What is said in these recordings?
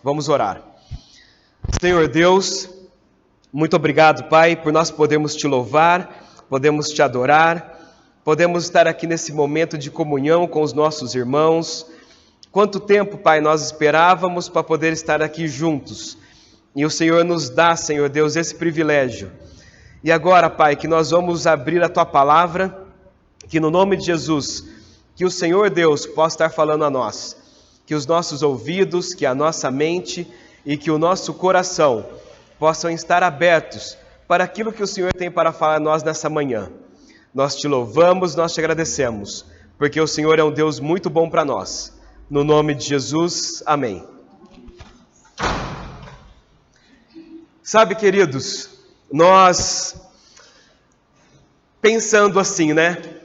Vamos orar. Senhor Deus, muito obrigado, Pai, por nós podermos te louvar, podemos te adorar, podemos estar aqui nesse momento de comunhão com os nossos irmãos. Quanto tempo, Pai, nós esperávamos para poder estar aqui juntos. E o Senhor nos dá, Senhor Deus, esse privilégio. E agora, Pai, que nós vamos abrir a Tua palavra, que no nome de Jesus, que o Senhor Deus possa estar falando a nós, que os nossos ouvidos, que a nossa mente e que o nosso coração possam estar abertos para aquilo que o Senhor tem para falar a nós nessa manhã. Nós te louvamos, nós te agradecemos, porque o Senhor é um Deus muito bom para nós. No nome de Jesus, amém. Sabe, queridos, nós pensando assim, né?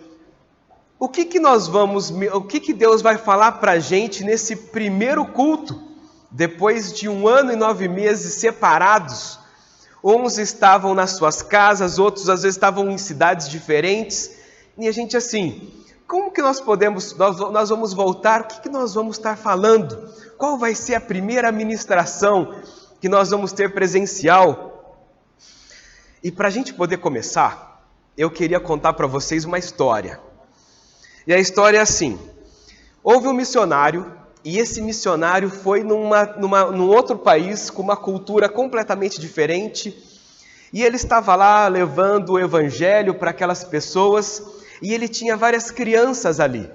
O que Deus vai falar para a gente nesse primeiro culto, depois de 1 ano e 9 meses separados? Uns estavam nas suas casas, outros às vezes estavam em cidades diferentes, e a gente assim, como que nós vamos voltar, o que nós vamos estar falando? Qual vai ser a primeira ministração que nós vamos ter presencial? E para a gente poder começar, eu queria contar para vocês uma história. E a história é assim: houve um missionário, e esse missionário foi num outro país, com uma cultura completamente diferente, e ele estava lá levando o evangelho para aquelas pessoas, e ele tinha várias crianças ali.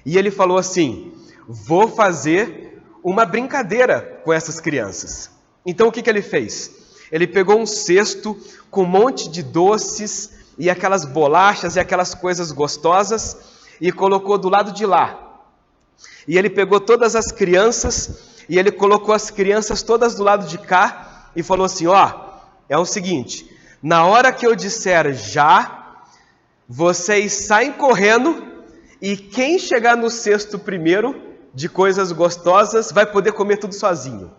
E ele falou assim: vou fazer uma brincadeira com essas crianças. Então o que ele fez? Ele pegou um cesto com um monte de doces, e aquelas bolachas e aquelas coisas gostosas, e colocou do lado de lá. E ele pegou todas as crianças, e ele colocou as crianças todas do lado de cá, e falou assim: é o seguinte, na hora que eu disser já, vocês saem correndo, e quem chegar no cesto primeiro de coisas gostosas, vai poder comer tudo sozinho.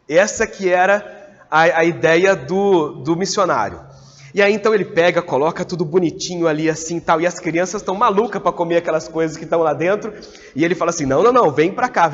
Essa que era a ideia do missionário. E aí então ele pega, coloca tudo bonitinho ali assim tal, e as crianças estão malucas para comer aquelas coisas que estão lá dentro, e ele fala assim: não, vem para cá.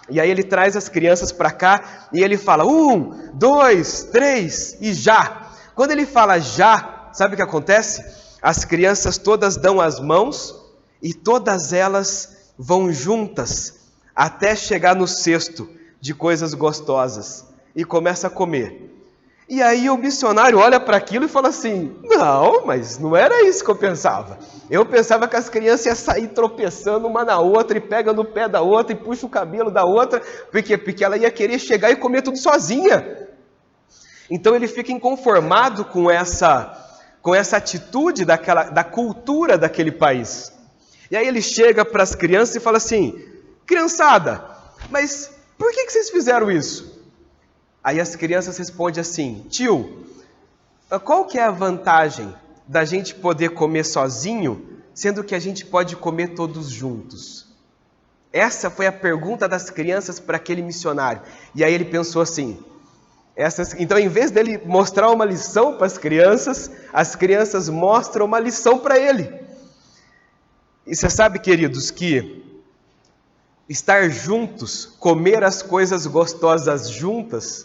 E aí ele traz as crianças para cá, e ele fala 1, 2, 3 e já. Quando ele fala já, sabe o que acontece? As crianças todas dão as mãos, e todas elas vão juntas, até chegar no cesto de coisas gostosas, e começa a comer. E aí o missionário olha para aquilo e fala assim: não, mas não era isso que eu pensava. Eu pensava que as crianças iam sair tropeçando uma na outra, e pega no pé da outra, e puxa o cabelo da outra, porque ela ia querer chegar e comer tudo sozinha. Então ele fica inconformado com essa atitude da cultura daquele país. E aí ele chega para as crianças e fala assim: criançada, mas por que vocês fizeram isso? Aí as crianças respondem assim: tio, qual que é a vantagem da gente poder comer sozinho, sendo que a gente pode comer todos juntos? Essa foi a pergunta das crianças para aquele missionário. E aí ele pensou assim, então em vez dele mostrar uma lição para as crianças mostram uma lição para ele. E você sabe, queridos, que estar juntos, comer as coisas gostosas juntas,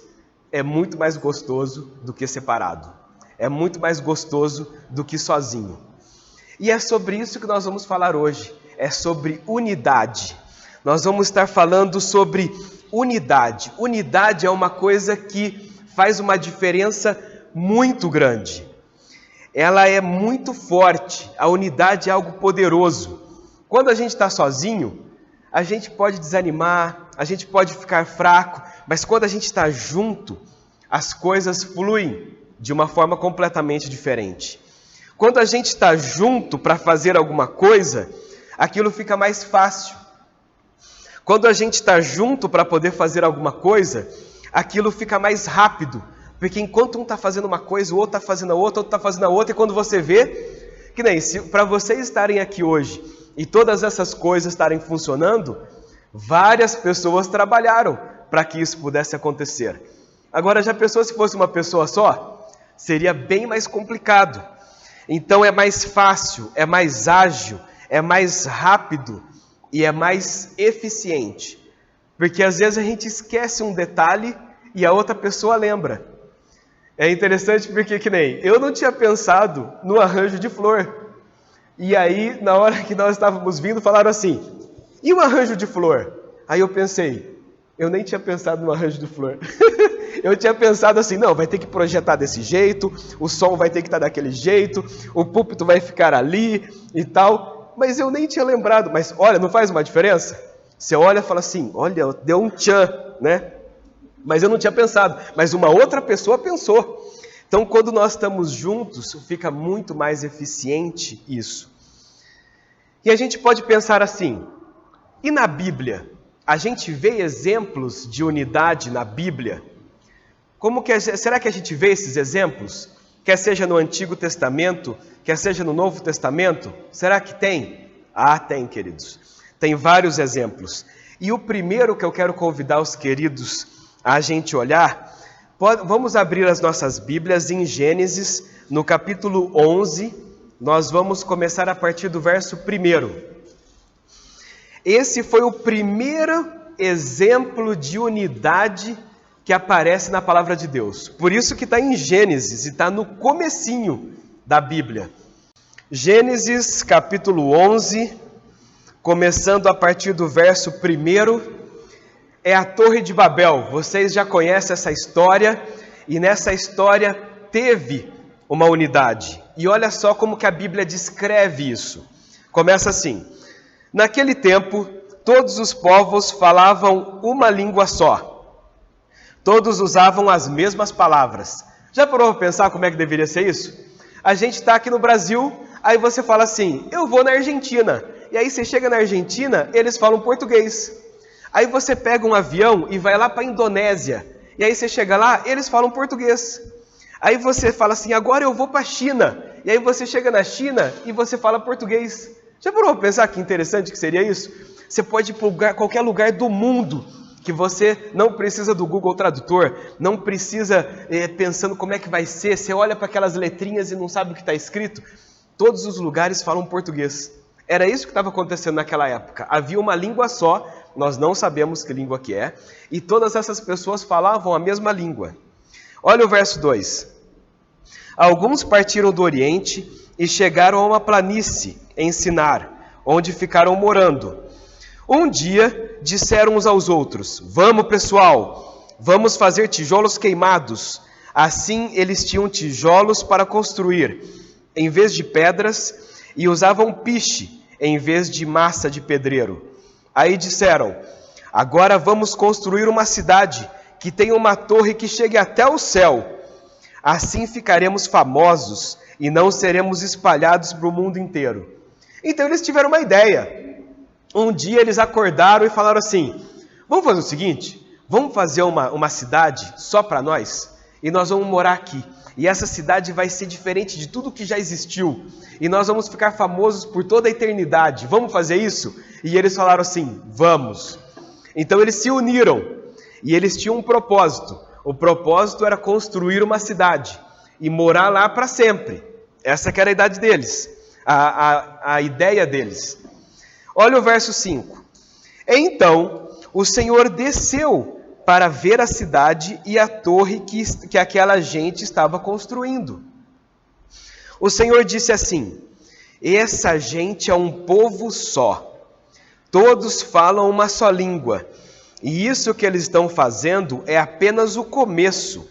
é muito mais gostoso do que separado. É muito mais gostoso do que sozinho. E é sobre isso que nós vamos falar hoje. É sobre unidade. Nós vamos estar falando sobre unidade. Unidade é uma coisa que faz uma diferença muito grande. Ela é muito forte. A unidade é algo poderoso. Quando a gente está sozinho, a gente pode desanimar, a gente pode ficar fraco, mas quando a gente está junto, as coisas fluem de uma forma completamente diferente. Quando a gente está junto para fazer alguma coisa, aquilo fica mais fácil. Quando a gente está junto para poder fazer alguma coisa, aquilo fica mais rápido, porque enquanto um está fazendo uma coisa, o outro está fazendo a outra, o outro está fazendo a outra, e quando você vê, que nem para vocês estarem aqui hoje, e todas essas coisas estarem funcionando, várias pessoas trabalharam para que isso pudesse acontecer. Agora, já pensou se fosse uma pessoa só? Seria bem mais complicado. Então é mais fácil, é mais ágil, é mais rápido e é mais eficiente. Porque às vezes a gente esquece um detalhe e a outra pessoa lembra. É interessante porque, que nem, eu não tinha pensado no arranjo de flor. E aí, na hora que nós estávamos vindo, falaram assim, e o arranjo de flor? Aí eu pensei, eu nem tinha pensado no arranjo de flor. Eu tinha pensado assim, não, vai ter que projetar desse jeito, o som vai ter que estar daquele jeito, o púlpito vai ficar ali e tal. Mas eu nem tinha lembrado. Mas olha, não faz uma diferença? Você olha e fala assim, olha, deu um tchan, né? Mas eu não tinha pensado. Mas uma outra pessoa pensou. Então, quando nós estamos juntos, fica muito mais eficiente isso. E a gente pode pensar assim, e na Bíblia? A gente vê exemplos de unidade na Bíblia? Será que a gente vê esses exemplos? Quer seja no Antigo Testamento, quer seja no Novo Testamento? Será que tem? Ah, tem, queridos. Tem vários exemplos. E o primeiro que eu quero convidar os queridos a gente olhar, vamos abrir as nossas Bíblias em Gênesis, no capítulo 11, nós vamos começar a partir do verso 1. Esse foi o primeiro exemplo de unidade que aparece na palavra de Deus. Por isso que está em Gênesis e está no comecinho da Bíblia. Gênesis capítulo 11, começando a partir do verso 1, é a Torre de Babel. Vocês já conhecem essa história e nessa história teve uma unidade. E olha só como que a Bíblia descreve isso. Começa assim, naquele tempo todos os povos falavam uma língua só. Todos usavam as mesmas palavras. Já parou para pensar como é que deveria ser isso? A gente está aqui no Brasil, aí você fala assim, eu vou na Argentina. E aí você chega na Argentina, eles falam português. Aí você pega um avião e vai lá para a Indonésia. E aí você chega lá, eles falam português. Aí você fala assim, agora eu vou para a China. E aí você chega na China e você fala português. Já parou para pensar que interessante que seria isso? Você pode ir para qualquer lugar do mundo, que você não precisa do Google Tradutor, não precisa pensando como é que vai ser, você olha para aquelas letrinhas e não sabe o que está escrito. Todos os lugares falam português. Era isso que estava acontecendo naquela época. Havia uma língua só, nós não sabemos que língua que é, e todas essas pessoas falavam a mesma língua. Olha o verso 2. Alguns partiram do Oriente e chegaram a uma planície em Sinar, onde ficaram morando. Um dia disseram uns aos outros, vamos pessoal, vamos fazer tijolos queimados. Assim eles tinham tijolos para construir, em vez de pedras, e usavam piche, em vez de massa de pedreiro. Aí disseram, agora vamos construir uma cidade, que tenha uma torre que chegue até o céu. Assim ficaremos famosos, e não seremos espalhados para o mundo inteiro. Então eles tiveram uma ideia. Um dia eles acordaram e falaram assim, vamos fazer o seguinte, vamos fazer uma cidade só para nós, e nós vamos morar aqui. E essa cidade vai ser diferente de tudo que já existiu, e nós vamos ficar famosos por toda a eternidade. Vamos fazer isso? E eles falaram assim, vamos. Então eles se uniram, e eles tinham um propósito. O propósito era construir uma cidade, e morar lá para sempre. Essa que era a idade deles, a ideia deles. Olha o verso 5. Então, o Senhor desceu para ver a cidade e a torre que aquela gente estava construindo. O Senhor disse assim, essa gente é um povo só. Todos falam uma só língua. E isso que eles estão fazendo é apenas o começo.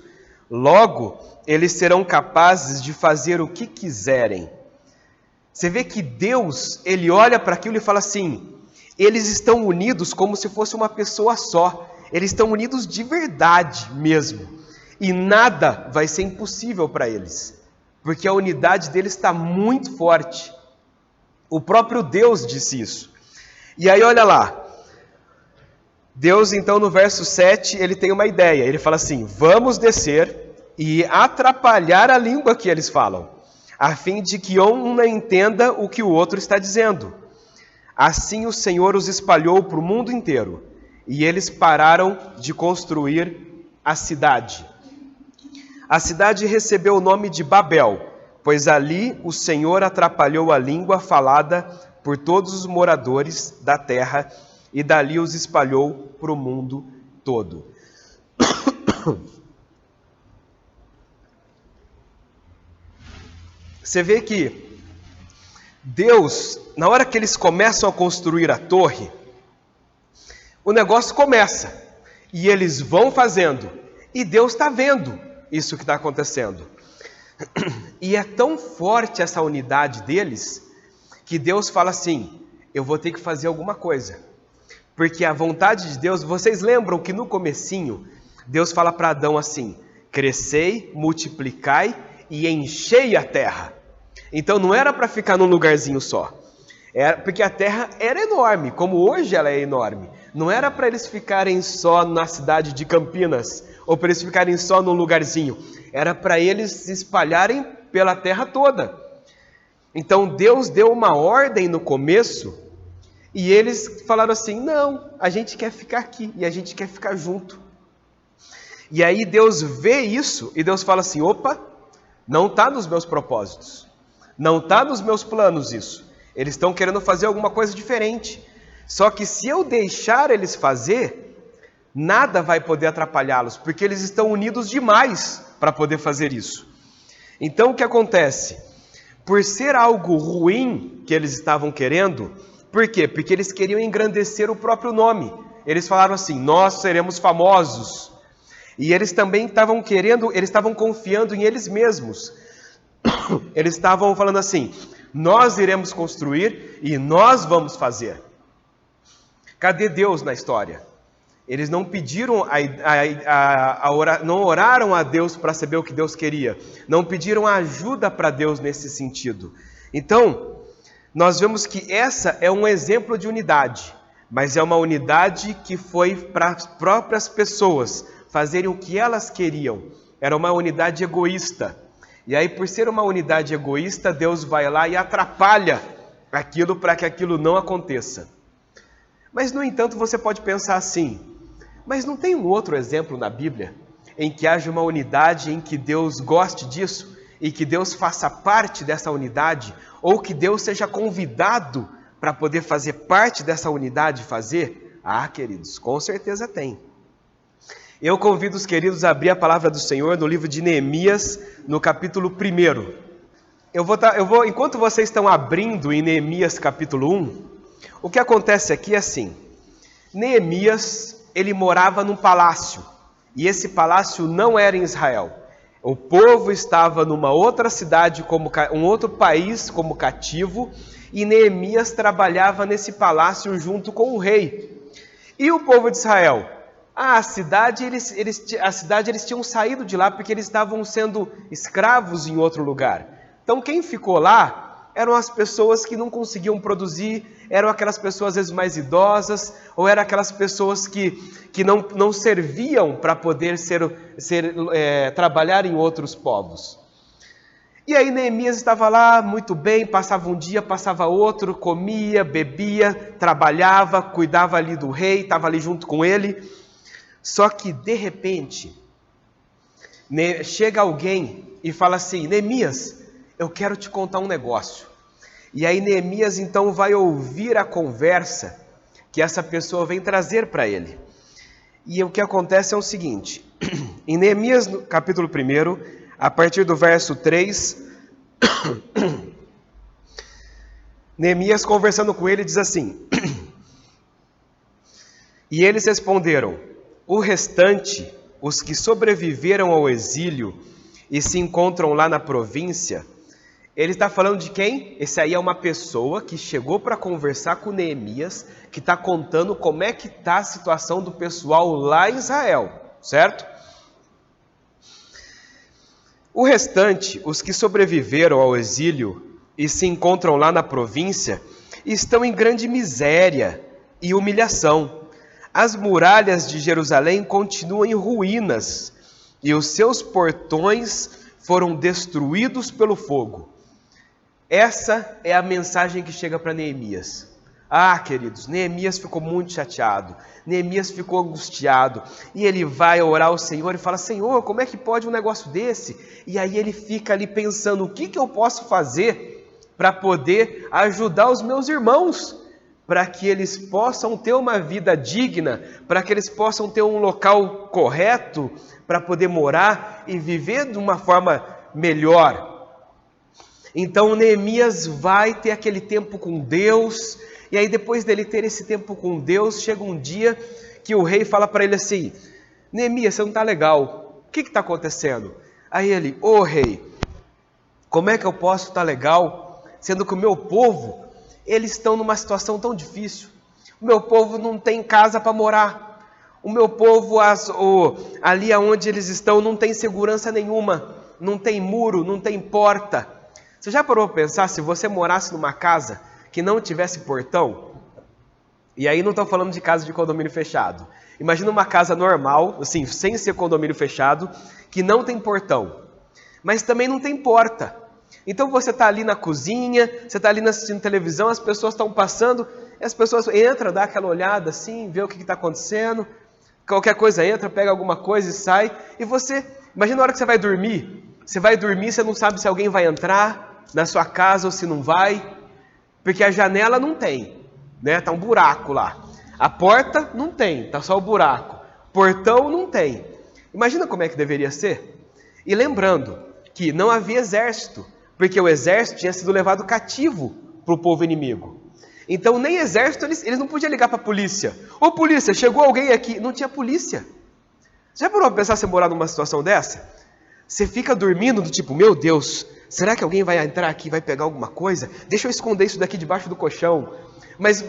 Logo, eles serão capazes de fazer o que quiserem. Você vê que Deus, Ele olha para aquilo e fala assim, eles estão unidos como se fosse uma pessoa só. Eles estão unidos de verdade mesmo. E nada vai ser impossível para eles. Porque a unidade deles está muito forte. O próprio Deus disse isso. E aí olha lá. Deus então no verso 7, ele tem uma ideia. Ele fala assim, vamos descer e atrapalhar a língua que eles falam, a fim de que um não entenda o que o outro está dizendo. Assim o Senhor os espalhou para o mundo inteiro, e eles pararam de construir a cidade. A cidade recebeu o nome de Babel, pois ali o Senhor atrapalhou a língua falada por todos os moradores da terra, e dali os espalhou para o mundo todo. Você vê que Deus, na hora que eles começam a construir a torre, o negócio começa, e eles vão fazendo, e Deus está vendo isso que está acontecendo. E é tão forte essa unidade deles, que Deus fala assim, eu vou ter que fazer alguma coisa. Porque a vontade de Deus, vocês lembram que no comecinho, Deus fala para Adão assim, crescei, multiplicai e enchei a terra. Então não era para ficar num lugarzinho só. Porque a terra era enorme, como hoje ela é enorme. Não era para eles ficarem só na cidade de Campinas, ou para eles ficarem só num lugarzinho. Era para eles se espalharem pela terra toda. Então Deus deu uma ordem no começo, e eles falaram assim, não, a gente quer ficar aqui, e a gente quer ficar junto. E aí Deus vê isso, e Deus fala assim, opa, não está nos meus propósitos, não está nos meus planos isso. Eles estão querendo fazer alguma coisa diferente. Só que se eu deixar eles fazer, nada vai poder atrapalhá-los, porque eles estão unidos demais para poder fazer isso. Então o que acontece? Por ser algo ruim que eles estavam querendo, por quê? Porque eles queriam engrandecer o próprio nome. Eles falaram assim, nós seremos famosos. E eles também estavam querendo, eles estavam confiando em eles mesmos. Eles estavam falando assim, nós iremos construir e nós vamos fazer. Cadê Deus na história? Eles não pediram, não oraram a Deus para saber o que Deus queria. Não pediram ajuda para Deus nesse sentido. Então, nós vemos que essa é um exemplo de unidade. Mas é uma unidade que foi para as próprias pessoas fazerem o que elas queriam. Era uma unidade egoísta. E aí, por ser uma unidade egoísta, Deus vai lá e atrapalha aquilo para que aquilo não aconteça. Mas, no entanto, você pode pensar assim, mas não tem um outro exemplo na Bíblia em que haja uma unidade em que Deus goste disso e que Deus faça parte dessa unidade ou que Deus seja convidado para poder fazer parte dessa unidade e fazer? Ah, queridos, com certeza tem. Eu convido os queridos a abrir a palavra do Senhor no livro de Neemias, no capítulo 1. Enquanto vocês estão abrindo em Neemias capítulo 1, o que acontece aqui é assim, Neemias, ele morava num palácio, e esse palácio não era em Israel. O povo estava numa outra cidade, um outro país como cativo, e Neemias trabalhava nesse palácio junto com o rei. E o povo de Israel? A cidade eles tinham saído de lá porque eles estavam sendo escravos em outro lugar. Então quem ficou lá eram as pessoas que não conseguiam produzir, eram aquelas pessoas às vezes mais idosas, ou eram aquelas pessoas que não serviam para poder trabalhar em outros povos. E aí Neemias estava lá muito bem, passava um dia, passava outro, comia, bebia, trabalhava, cuidava ali do rei, estava ali junto com ele. Só que, de repente, chega alguém e fala assim, Neemias, eu quero te contar um negócio. E aí Neemias, então, vai ouvir a conversa que essa pessoa vem trazer para ele. E o que acontece é o seguinte, em Neemias, no capítulo 1, a partir do verso 3, Neemias, conversando com ele, diz assim, e eles responderam, o restante, os que sobreviveram ao exílio e se encontram lá na província, ele está falando de quem? Esse aí é uma pessoa que chegou para conversar com Neemias, que está contando como é que está a situação do pessoal lá em Israel, certo? O restante, os que sobreviveram ao exílio e se encontram lá na província, estão em grande miséria e humilhação. As muralhas de Jerusalém continuam em ruínas, e os seus portões foram destruídos pelo fogo. Essa é a mensagem que chega para Neemias. Ah, queridos, Neemias ficou muito chateado, Neemias ficou angustiado, e ele vai orar ao Senhor e fala, Senhor, como é que pode um negócio desse? E aí ele fica ali pensando, o que eu posso fazer para poder ajudar os meus irmãos? para que eles possam ter uma vida digna, para que eles possam ter um local correto para poder morar e viver de uma forma melhor. Então Neemias vai ter aquele tempo com Deus, e aí depois dele ter esse tempo com Deus, chega um dia que o rei fala para ele assim: Neemias, você não está legal, o que está acontecendo? Aí ele: ô rei, como é que eu posso estar legal, sendo que o meu povo, eles estão numa situação tão difícil, o meu povo não tem casa para morar, o meu povo, ali onde eles estão, não tem segurança nenhuma, não tem muro, não tem porta. Você já parou para pensar, se você morasse numa casa que não tivesse portão? E aí não estou falando de casa de condomínio fechado. Imagina uma casa normal, assim, sem ser condomínio fechado, que não tem portão, mas também não tem porta. Então você está ali na cozinha, você está ali assistindo televisão, as pessoas estão passando, e as pessoas entram, dá aquela olhada assim, vê o que está acontecendo, qualquer coisa entra, pega alguma coisa e sai, e você, imagina a hora que você vai dormir, você não sabe se alguém vai entrar na sua casa ou se não vai, porque a janela não tem, né? Tá um buraco lá. A porta não tem, tá só o buraco. Portão não tem. Imagina como é que deveria ser. E lembrando que não havia exército, porque o exército tinha sido levado cativo para o povo inimigo. Então nem exército, eles não podiam ligar para a polícia. Ô polícia, chegou alguém aqui. Não tinha polícia. Já parou para pensar você morar numa situação dessa? Você fica dormindo do tipo, meu Deus, será que alguém vai entrar aqui e vai pegar alguma coisa? Deixa eu esconder isso daqui debaixo do colchão. Mas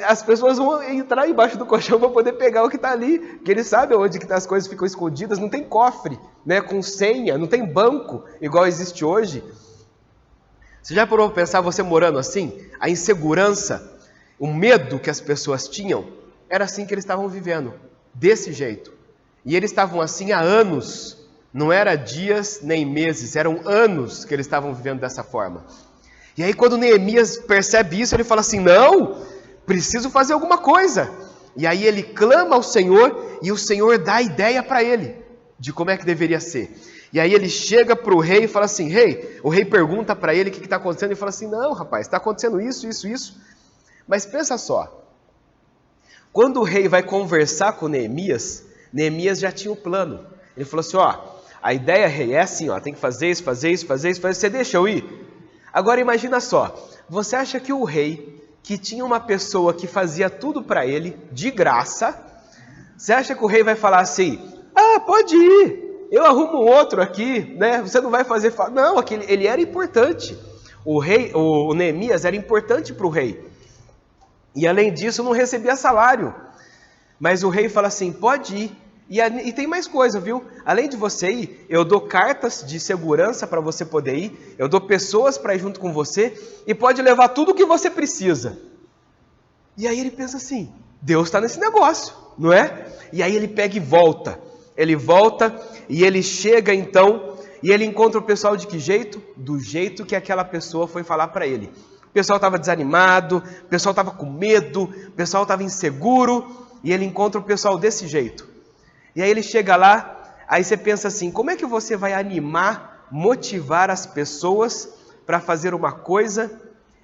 as pessoas vão entrar embaixo do colchão para poder pegar o que está ali, que eles sabem onde que as coisas ficam escondidas. Não tem cofre, né, com senha, não tem banco, igual existe hoje. Você já parou para pensar, você morando assim? A insegurança, o medo que as pessoas tinham, era assim que eles estavam vivendo, desse jeito. E eles estavam assim há anos. Não era dias nem meses, eram anos que eles estavam vivendo dessa forma. E aí quando Neemias percebe isso, ele fala assim, não, preciso fazer alguma coisa. E aí ele clama ao Senhor, e o Senhor dá a ideia para ele, de como é que deveria ser. E aí ele chega para o rei e fala assim, rei, o rei pergunta para ele o que está acontecendo, e fala assim, não rapaz, está acontecendo isso, isso, isso. Mas pensa só, quando o rei vai conversar com Neemias, Neemias já tinha o plano. Ele falou assim, ó, a ideia, rei, é assim, ó, tem que fazer isso, fazer isso, fazer isso, fazer isso. Você deixa eu ir? Agora imagina só, você acha que o rei, que tinha uma pessoa que fazia tudo para ele, de graça, você acha que o rei vai falar assim, ah, pode ir, eu arrumo outro aqui, né? Você não vai fazer... Não, ele era importante. O Neemias era importante para o rei. E além disso, não recebia salário. Mas o rei fala assim, pode ir. E tem mais coisa, viu? Além de você ir, eu dou cartas de segurança para você poder ir, eu dou pessoas para ir junto com você, e pode levar tudo o que você precisa. E aí ele pensa assim, Deus está nesse negócio, não é? E aí ele pega e volta. Ele volta e ele chega então, e ele encontra o pessoal de que jeito? Do jeito que aquela pessoa foi falar para ele. O pessoal estava desanimado, o pessoal estava com medo, o pessoal estava inseguro, e ele encontra o pessoal desse jeito. E aí ele chega lá, aí você pensa assim, como é que você vai animar, motivar as pessoas para fazer uma coisa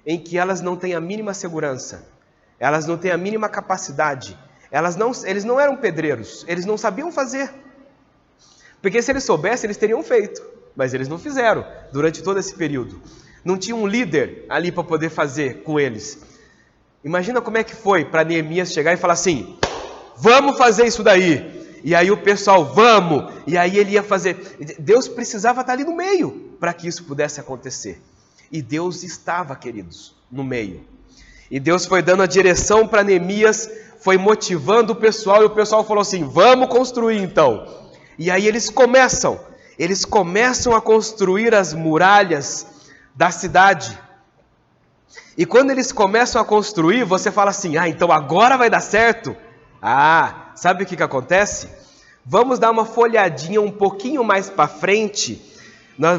em que elas não têm a mínima segurança, elas não têm a mínima capacidade, eles não eram pedreiros, eles não sabiam fazer. Porque se eles soubessem, eles teriam feito, mas eles não fizeram durante todo esse período. Não tinha um líder ali para poder fazer com eles. Imagina como é que foi para Neemias chegar e falar assim, vamos fazer isso daí. E aí o pessoal, vamos, e aí ele ia fazer. Deus precisava estar ali no meio para que isso pudesse acontecer. E Deus estava, queridos, no meio. E Deus foi dando a direção para Neemias, foi motivando o pessoal, e o pessoal falou assim, vamos construir então. E aí eles começam a construir as muralhas da cidade. E quando eles começam a construir, você fala assim, então agora vai dar certo? Sabe o que acontece? Vamos dar uma folhadinha um pouquinho mais para frente.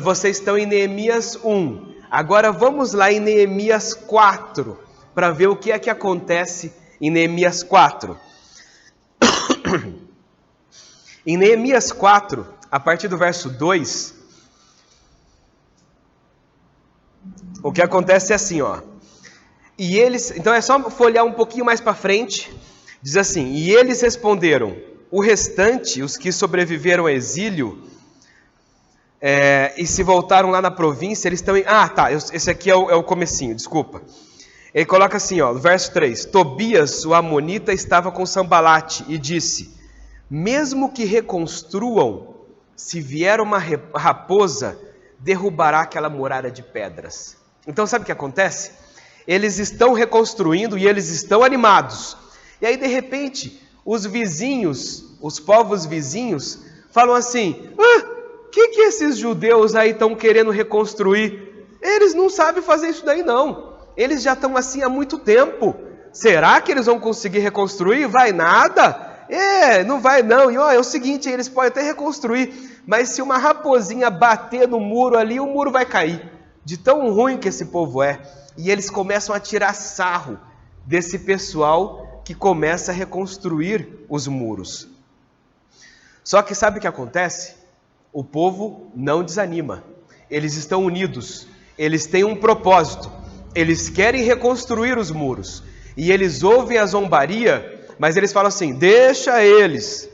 Vocês estão em Neemias 1. Agora vamos lá em Neemias 4, para ver o que é que acontece em Neemias 4. Em Neemias 4, a partir do verso 2, o que acontece é assim, ó. E eles, então é só folhear um pouquinho mais para frente, diz assim: e eles responderam: o restante, os que sobreviveram ao exílio, e se voltaram lá na província, eles estão em... esse aqui é o comecinho, desculpa. Ele coloca assim, ó, no verso 3: Tobias, o amonita, estava com Sambalate e disse: mesmo que reconstruam, se vier uma raposa, derrubará aquela muralha de pedras. Então sabe o que acontece? Eles estão reconstruindo e eles estão animados. E aí de repente, os vizinhos, os povos vizinhos, falam assim: que esses judeus aí estão querendo reconstruir? Eles não sabem fazer isso daí não. Eles já estão assim há muito tempo. Será que eles vão conseguir reconstruir? Vai nada? Não vai não. E é o seguinte, eles podem até reconstruir, mas se uma raposinha bater no muro ali, o muro vai cair. De tão ruim que esse povo é. E eles começam a tirar sarro desse pessoal que começa a reconstruir os muros. Só que sabe o que acontece? O povo não desanima. Eles estão unidos. Eles têm um propósito. Eles querem reconstruir os muros. E eles ouvem a zombaria, mas eles falam assim: deixa eles.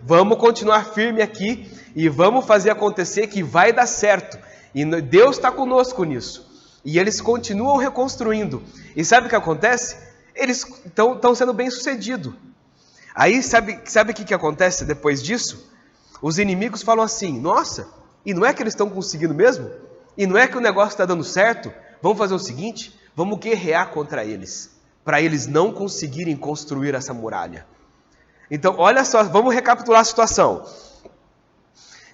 Vamos continuar firme aqui e vamos fazer acontecer que vai dar certo. E Deus está conosco nisso. E eles continuam reconstruindo. E sabe o que acontece? Eles estão sendo bem-sucedidos. Aí sabe o que acontece depois disso? Os inimigos falam assim: nossa, e não é que eles estão conseguindo mesmo? E não é que o negócio está dando certo? Vamos fazer o seguinte, vamos guerrear contra eles, para eles não conseguirem construir essa muralha. Então, olha só, vamos recapitular a situação.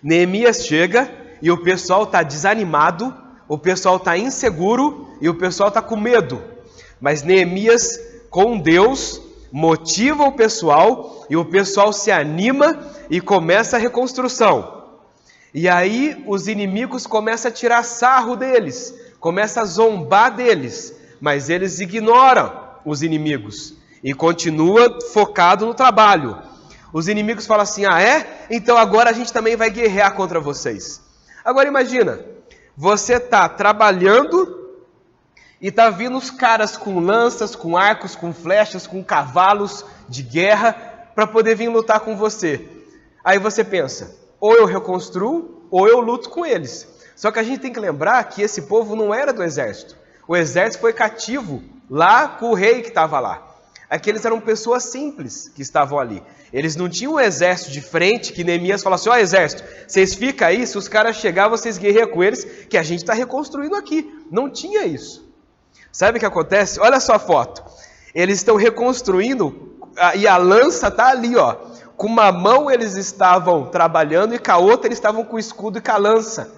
Neemias chega e o pessoal está desanimado, o pessoal está inseguro e o pessoal está com medo. Mas Neemias, com Deus, motiva o pessoal e o pessoal se anima e começa a reconstrução. E aí os inimigos começam a tirar sarro deles, começam a zombar deles, mas eles ignoram os inimigos e continuam focados no trabalho. Os inimigos falam assim: então agora a gente também vai guerrear contra vocês. Agora imagina, você está trabalhando e está vindo os caras com lanças, com arcos, com flechas, com cavalos de guerra para poder vir lutar com você. Aí você pensa: ou eu reconstruo, ou eu luto com eles. Só que a gente tem que lembrar que esse povo não era do exército. O exército foi cativo lá com o rei que estava lá. Aqueles eram pessoas simples que estavam ali. Eles não tinham um exército de frente que Neemias falasse: exército, vocês ficam aí, se os caras chegarem, vocês guerreiam com eles, que a gente está reconstruindo aqui. Não tinha isso. Sabe o que acontece? Olha só a foto. Eles estão reconstruindo e a lança está ali, ó. Com uma mão eles estavam trabalhando e com a outra eles estavam com o escudo e com a lança.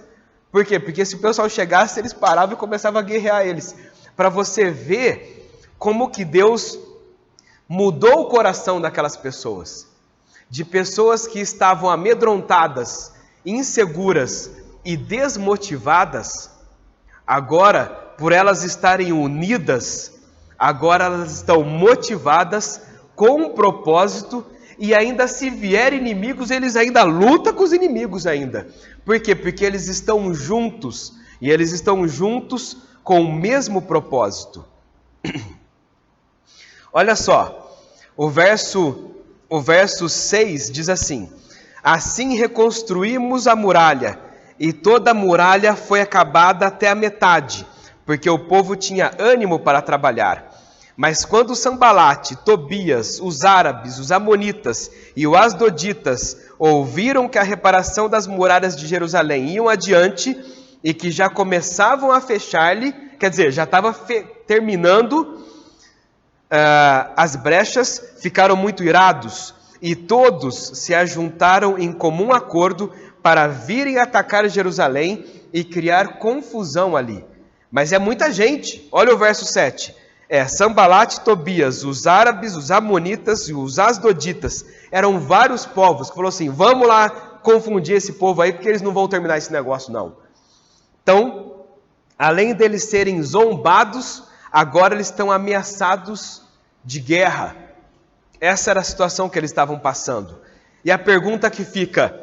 Por quê? Porque se o pessoal chegasse, eles paravam e começavam a guerrear eles. Para você ver como que Deus mudou o coração daquelas pessoas. De pessoas que estavam amedrontadas, inseguras e desmotivadas, agora, por elas estarem unidas, agora elas estão motivadas com um propósito. E ainda se vier inimigos, eles ainda lutam com os inimigos ainda. Por quê? Porque eles estão juntos. E eles estão juntos com o mesmo propósito. Olha só. O verso 6 diz assim: assim reconstruímos a muralha. E toda a muralha foi acabada até a metade. Porque o povo tinha ânimo para trabalhar. Mas quando Sambalate, Tobias, os árabes, os amonitas e os asdoditas ouviram que a reparação das muralhas de Jerusalém iam adiante e que já começavam a fechar-lhe, quer dizer, já estava terminando as brechas, ficaram muito irados e todos se ajuntaram em comum acordo para virem atacar Jerusalém e criar confusão ali. Mas é muita gente. Olha o verso 7. Sambalate, Tobias, os árabes, os amonitas e os asdoditas. Eram vários povos que falou assim: vamos lá confundir esse povo aí, porque eles não vão terminar esse negócio não. Então, além deles serem zombados, agora eles estão ameaçados de guerra. Essa era a situação que eles estavam passando. E a pergunta que fica: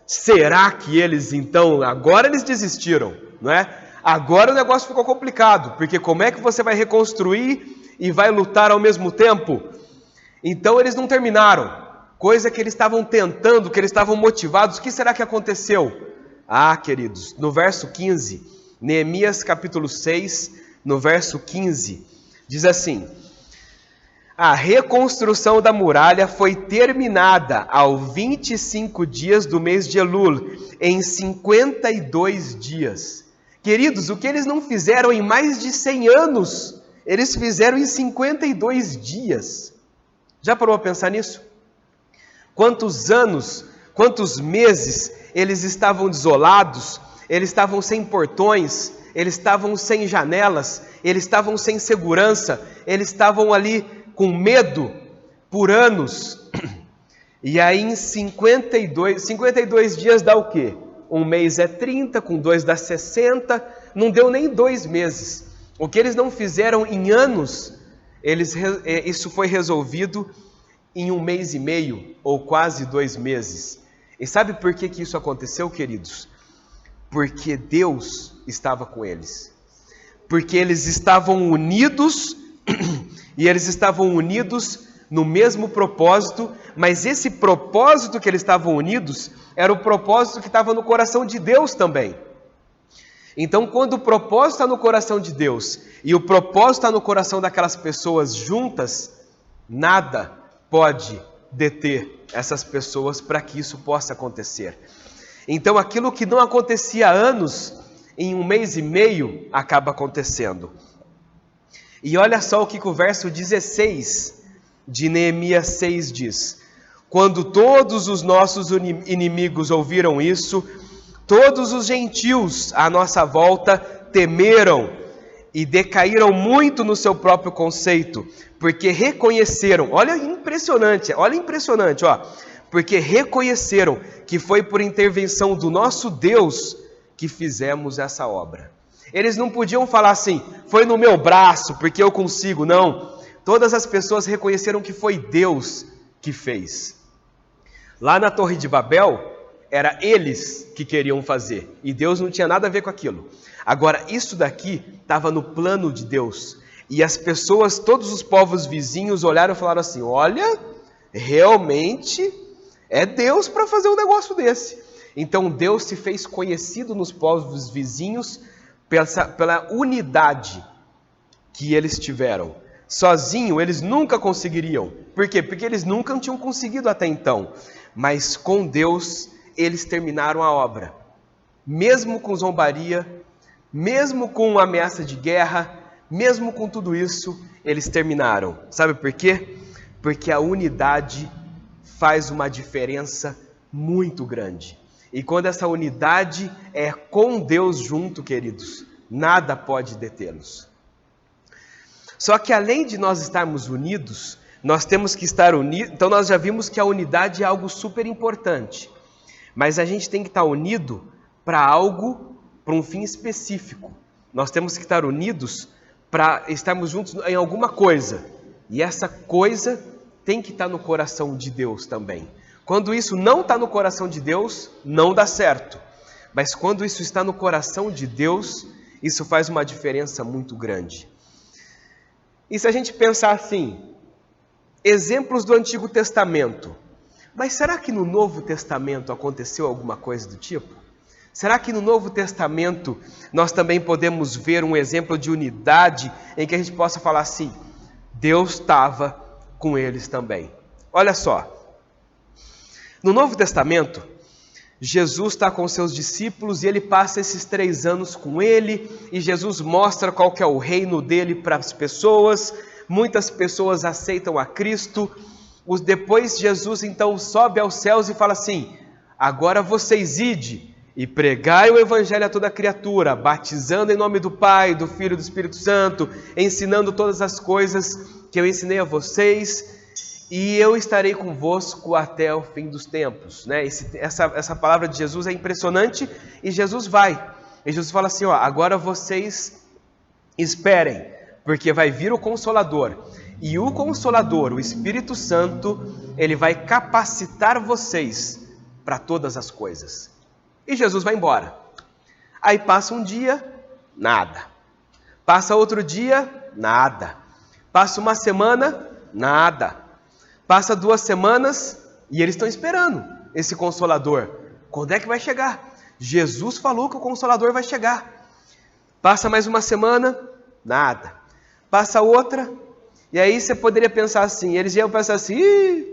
será que eles então, agora eles desistiram, não é? Agora o negócio ficou complicado, porque como é que você vai reconstruir e vai lutar ao mesmo tempo? Então eles não terminaram, coisa que eles estavam tentando, que eles estavam motivados. O que será que aconteceu? Ah, queridos, no verso 15, Neemias capítulo 6, no verso 15, diz assim: a reconstrução da muralha foi terminada aos 25 dias do mês de Elul, em 52 dias. Queridos, o que eles não fizeram em mais de 100 anos, eles fizeram em 52 dias. Já parou a pensar nisso? Quantos anos, quantos meses eles estavam desolados, eles estavam sem portões, eles estavam sem janelas, eles estavam sem segurança, eles estavam ali com medo por anos. E aí em 52 dias dá o quê? Um mês é 30, com 2 dá 60, não deu nem 2 meses. O que eles não fizeram em anos, isso foi resolvido em 1 mês e meio, ou quase 2 meses. E sabe por que isso aconteceu, queridos? Porque Deus estava com eles. Porque eles estavam unidos, e eles estavam unidos no mesmo propósito, mas esse propósito que eles estavam unidos, era o propósito que estava no coração de Deus também. Então, quando o propósito está no coração de Deus, e o propósito está no coração daquelas pessoas juntas, nada pode deter essas pessoas para que isso possa acontecer. Então, aquilo que não acontecia há anos, em 1 mês e meio, acaba acontecendo. E olha só o que o verso 16 de Neemias 6 diz: quando todos os nossos inimigos ouviram isso, todos os gentios à nossa volta temeram e decaíram muito no seu próprio conceito, porque reconheceram, olha impressionante, ó, porque reconheceram que foi por intervenção do nosso Deus que fizemos essa obra. Eles não podiam falar assim, foi no meu braço, porque eu consigo, não. Todas as pessoas reconheceram que foi Deus que fez. Lá na Torre de Babel, era eles que queriam fazer, e Deus não tinha nada a ver com aquilo. Agora, isso daqui estava no plano de Deus, e as pessoas, todos os povos vizinhos olharam e falaram assim, olha, realmente é Deus para fazer um negócio desse. Então Deus se fez conhecido nos povos vizinhos pela unidade que eles tiveram. Sozinho eles nunca conseguiriam. Por quê? Porque eles nunca tinham conseguido até então. Mas com Deus eles terminaram a obra. Mesmo com zombaria, mesmo com ameaça de guerra, mesmo com tudo isso, eles terminaram. Sabe por quê? Porque a unidade faz uma diferença muito grande. E quando essa unidade é com Deus junto, queridos, nada pode detê-los. Só que além de nós estarmos unidos, nós temos que estar unidos. Então nós já vimos que a unidade é algo super importante. Mas a gente tem que estar unido para algo, para um fim específico. Nós temos que estar unidos para estarmos juntos em alguma coisa. E essa coisa tem que estar no coração de Deus também. Quando isso não está no coração de Deus, não dá certo. Mas quando isso está no coração de Deus, isso faz uma diferença muito grande. E se a gente pensar assim, exemplos do Antigo Testamento, mas será que no Novo Testamento aconteceu alguma coisa do tipo? Será que no Novo Testamento nós também podemos ver um exemplo de unidade em que a gente possa falar assim, Deus estava com eles também? Olha só, no Novo Testamento, Jesus está com seus discípulos e ele passa esses 3 anos com ele, e Jesus mostra qual que é o reino dele para as pessoas. Muitas pessoas aceitam a Cristo. Depois Jesus então sobe aos céus e fala assim, agora vocês ide e pregai o evangelho a toda criatura, batizando em nome do Pai, do Filho e do Espírito Santo, ensinando todas as coisas que eu ensinei a vocês, e eu estarei convosco até o fim dos tempos. Essa palavra de Jesus é impressionante, e Jesus vai. E Jesus fala assim, agora vocês esperem, porque vai vir o Consolador. E o Consolador, o Espírito Santo, ele vai capacitar vocês para todas as coisas. E Jesus vai embora. Aí passa um dia, Nada. Passa outro dia, nada. Passa uma semana, nada. Passa 2 semanas e eles estão esperando esse Consolador. Quando é que vai chegar? Jesus falou que o Consolador vai chegar. Passa mais uma semana, nada. Passa outra, e aí você poderia pensar assim, eles iam pensar assim,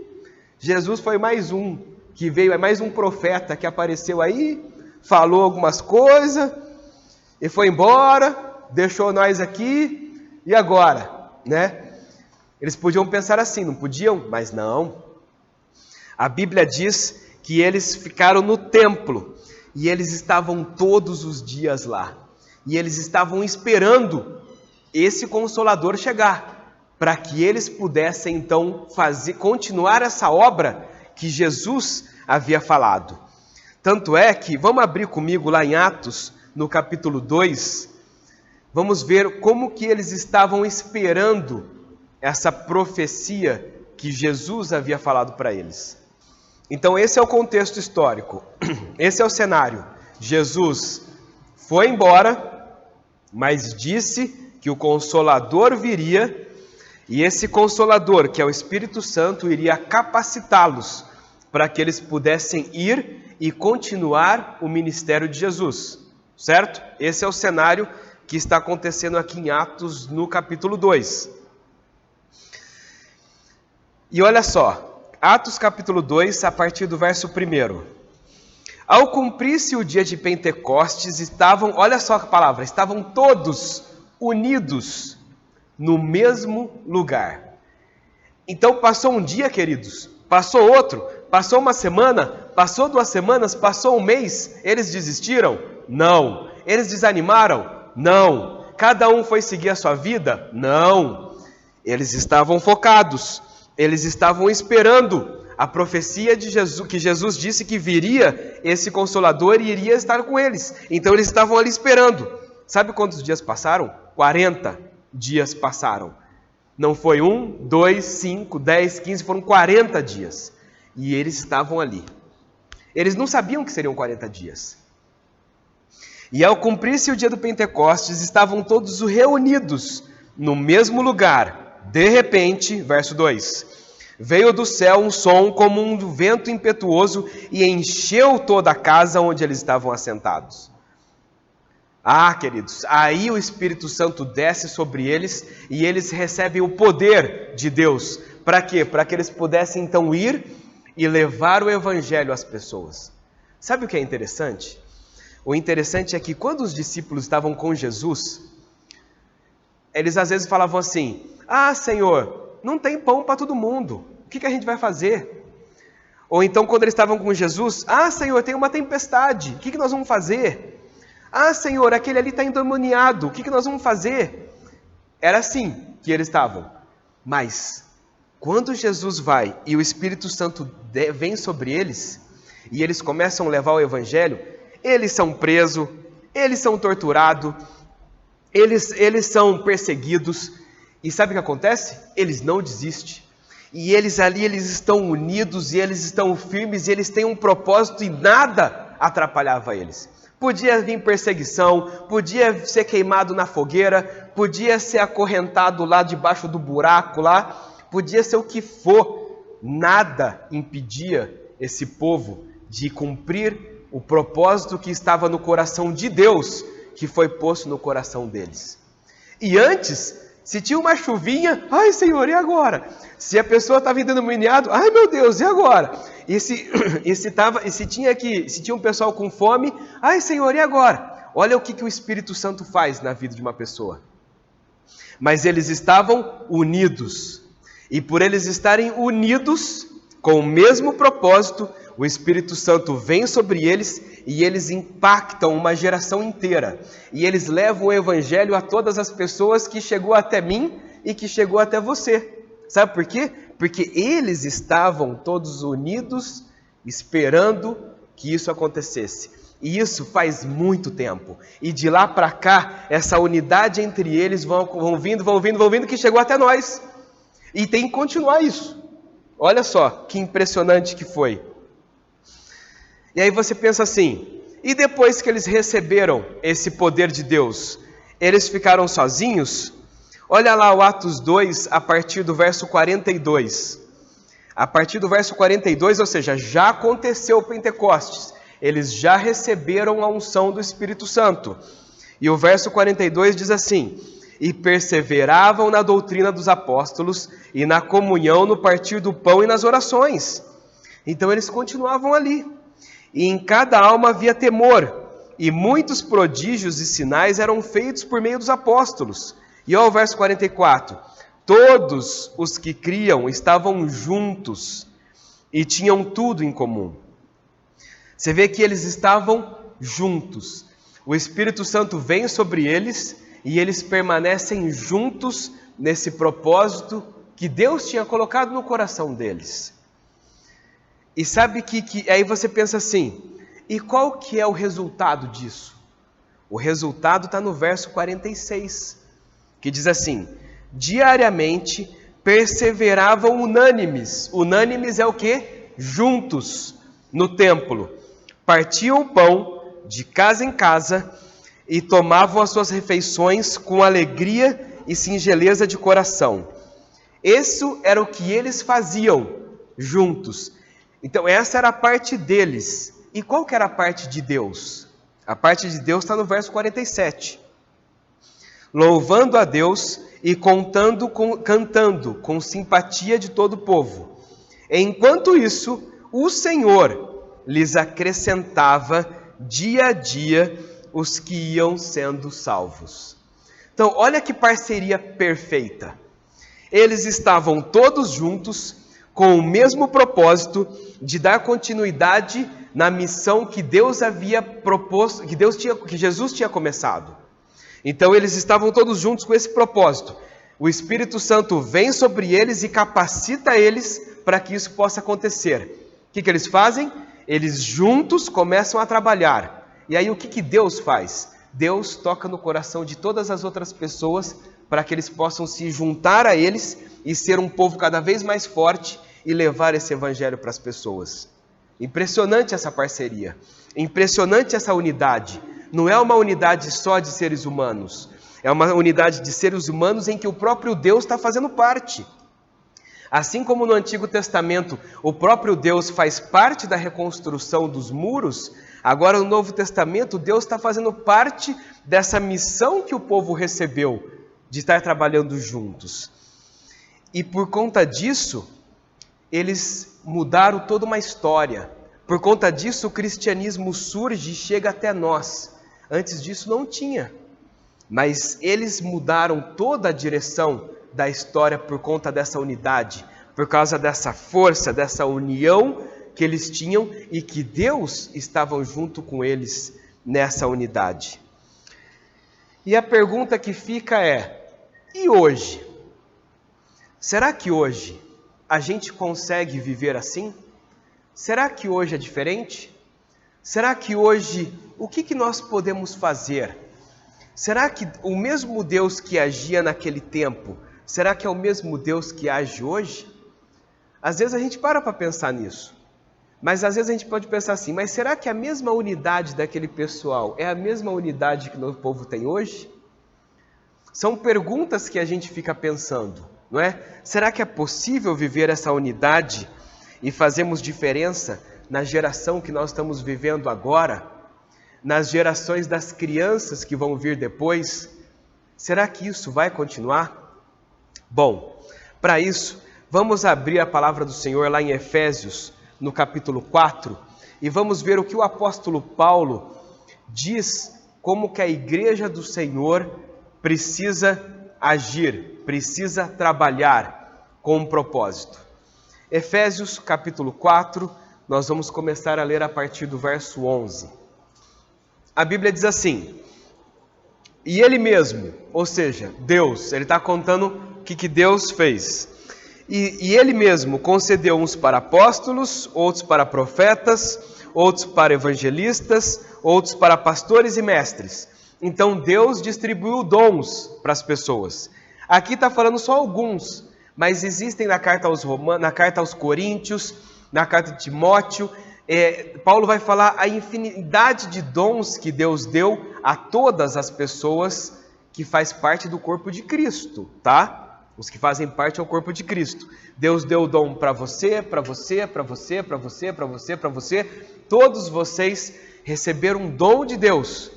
Jesus foi mais um que veio, é mais um profeta que apareceu aí, falou algumas coisas, e foi embora, deixou nós aqui, e agora, né? Eles podiam pensar assim, não podiam? Mas não. A Bíblia diz que eles ficaram no templo, e eles estavam todos os dias lá. E eles estavam esperando esse Consolador chegar, para que eles pudessem então continuar essa obra que Jesus havia falado. Tanto é que, vamos abrir comigo lá em Atos, no capítulo 2, vamos ver como que eles estavam esperando essa profecia que Jesus havia falado para eles. Então esse é o contexto histórico, esse é o cenário. Jesus foi embora, mas disse que o Consolador viria, e esse Consolador, que é o Espírito Santo, iria capacitá-los para que eles pudessem ir e continuar o ministério de Jesus, certo? Esse é o cenário que está acontecendo aqui em Atos, no capítulo 2. E olha só, Atos capítulo 2, a partir do verso 1. Ao cumprir-se o dia de Pentecostes, estavam, olha só a palavra, estavam todos unidos no mesmo lugar. Então passou um dia, queridos, passou outro, passou uma semana, passou 2 semanas, passou um mês, eles desistiram? Não. Eles desanimaram? Não. Cada um foi seguir a sua vida? Não. Eles estavam focados, eles estavam esperando a profecia de Jesus, que Jesus disse que viria esse Consolador e iria estar com eles. Então eles estavam ali esperando. Sabe quantos dias passaram? 40 dias passaram. Não foi 1, 2, 5, 10, 15, foram 40 dias. E eles estavam ali. Eles não sabiam que seriam 40 dias. E ao cumprir-se o dia do Pentecostes, estavam todos reunidos no mesmo lugar. De repente, verso 2, veio do céu um som como um vento impetuoso e encheu toda a casa onde eles estavam assentados. Ah, queridos, aí o Espírito Santo desce sobre eles e eles recebem o poder de Deus. Para quê? Para que eles pudessem então ir e levar o Evangelho às pessoas. Sabe o que é interessante? O interessante é que quando os discípulos estavam com Jesus, eles às vezes falavam assim, Senhor, não tem pão para todo mundo, o que a gente vai fazer? Ou então quando eles estavam com Jesus, Senhor, tem uma tempestade, o que nós vamos fazer? Senhor, aquele ali está endemoniado, o que nós vamos fazer? Era assim que eles estavam. Mas, quando Jesus vai e o Espírito Santo vem sobre eles, e eles começam a levar o Evangelho, eles são presos, eles são torturados, eles são perseguidos, e sabe o que acontece? Eles não desistem. E eles ali, eles estão unidos, e eles estão firmes, e eles têm um propósito, e nada atrapalhava eles. Podia vir perseguição, podia ser queimado na fogueira, podia ser acorrentado lá debaixo do buraco lá, podia ser o que for, nada impedia esse povo de cumprir o propósito que estava no coração de Deus, que foi posto no coração deles. E antes, se tinha uma chuvinha, Senhor, e agora? Se a pessoa estava endemoniado, meu Deus, e agora? E se tinha um pessoal com fome, Senhor, e agora? Olha o que o Espírito Santo faz na vida de uma pessoa. Mas eles estavam unidos. E por eles estarem unidos, com o mesmo propósito, o Espírito Santo vem sobre eles e eles impactam uma geração inteira. E eles levam o Evangelho a todas as pessoas que chegou até mim e que chegou até você. Sabe por quê? Porque eles estavam todos unidos, esperando que isso acontecesse. E isso faz muito tempo. E de lá para cá, essa unidade entre eles vão vindo, que chegou até nós. E tem que continuar isso. Olha só, que impressionante que foi. E aí você pensa assim, e depois que eles receberam esse poder de Deus, eles ficaram sozinhos. Olha lá o Atos 2, a partir do verso 42. A partir do verso 42, ou seja, já aconteceu o Pentecostes. Eles já receberam a unção do Espírito Santo. E o verso 42 diz assim: e perseveravam na doutrina dos apóstolos, e na comunhão, no partir do pão e nas orações. Então eles continuavam ali. E em cada alma havia temor, e muitos prodígios e sinais eram feitos por meio dos apóstolos. E olha o verso 44. Todos os que criam estavam juntos e tinham tudo em comum. Você vê que eles estavam juntos. O Espírito Santo vem sobre eles e eles permanecem juntos nesse propósito que Deus tinha colocado no coração deles. E sabe que aí você pensa assim, e qual que é o resultado disso? O resultado está no verso 46, que diz assim: diariamente perseveravam unânimes. Unânimes é o quê? Juntos no templo. Partiam o pão de casa em casa e tomavam as suas refeições com alegria e singeleza de coração. Isso era o que eles faziam juntos. Então essa era a parte deles. E qual que era a parte de Deus? A parte de Deus está no verso 47. Louvando a Deus e cantando com simpatia de todo o povo. Enquanto isso, o Senhor lhes acrescentava dia a dia os que iam sendo salvos. Então, olha que parceria perfeita. Eles estavam todos juntos com o mesmo propósito de dar continuidade na missão que Deus havia proposto, que Jesus tinha começado. Então eles estavam todos juntos com esse propósito. O Espírito Santo vem sobre eles e capacita eles para que isso possa acontecer. O que eles fazem? Eles juntos começam a trabalhar. E aí o que Deus faz? Deus toca no coração de todas as outras pessoas para que eles possam se juntar a eles e ser um povo cada vez mais forte e levar esse evangelho para as pessoas. Impressionante essa parceria, impressionante essa unidade. Não é uma unidade só de seres humanos, é uma unidade de seres humanos em que o próprio Deus está fazendo parte. Assim como no Antigo Testamento o próprio Deus faz parte da reconstrução dos muros, agora no Novo Testamento Deus está fazendo parte dessa missão que o povo recebeu, de estar trabalhando juntos. E por conta disso, eles mudaram toda uma história. Por conta disso, o cristianismo surge e chega até nós. Antes disso não tinha. Mas eles mudaram toda a direção da história por conta dessa unidade, por causa dessa força, dessa união que eles tinham e que Deus estava junto com eles nessa unidade. E a pergunta que fica é: e hoje? Será que hoje a gente consegue viver assim? Será que hoje é diferente? Será que hoje, o que nós podemos fazer? Será que o mesmo Deus que agia naquele tempo, será que é o mesmo Deus que age hoje? Às vezes a gente para pensar nisso. Mas às vezes a gente pode pensar assim, mas será que a mesma unidade daquele pessoal é a mesma unidade que o povo tem hoje? São perguntas que a gente fica pensando, não é? Será que é possível viver essa unidade e fazermos diferença na geração que nós estamos vivendo agora? Nas gerações das crianças que vão vir depois? Será que isso vai continuar? Bom, para isso, vamos abrir a palavra do Senhor lá em Efésios, no capítulo 4, e vamos ver o que o apóstolo Paulo diz, como que a igreja do Senhor precisa agir, precisa trabalhar com um propósito. Efésios capítulo 4, nós vamos começar a ler a partir do verso 11. A Bíblia diz assim: e Ele mesmo, ou seja, Deus, Ele está contando o que Deus fez. E Ele mesmo concedeu uns para apóstolos, outros para profetas, outros para evangelistas, outros para pastores e mestres. Então Deus distribuiu dons para as pessoas. Aqui está falando só alguns, mas existem na carta aos Romanos, na carta aos Coríntios, na carta de Timóteo. Paulo vai falar a infinidade de dons que Deus deu a todas as pessoas que faz parte do corpo de Cristo, tá? Os que fazem parte é o corpo de Cristo. Deus deu o dom para você, para você, para você, para você, para você, para você. Todos vocês receberam um dom de Deus.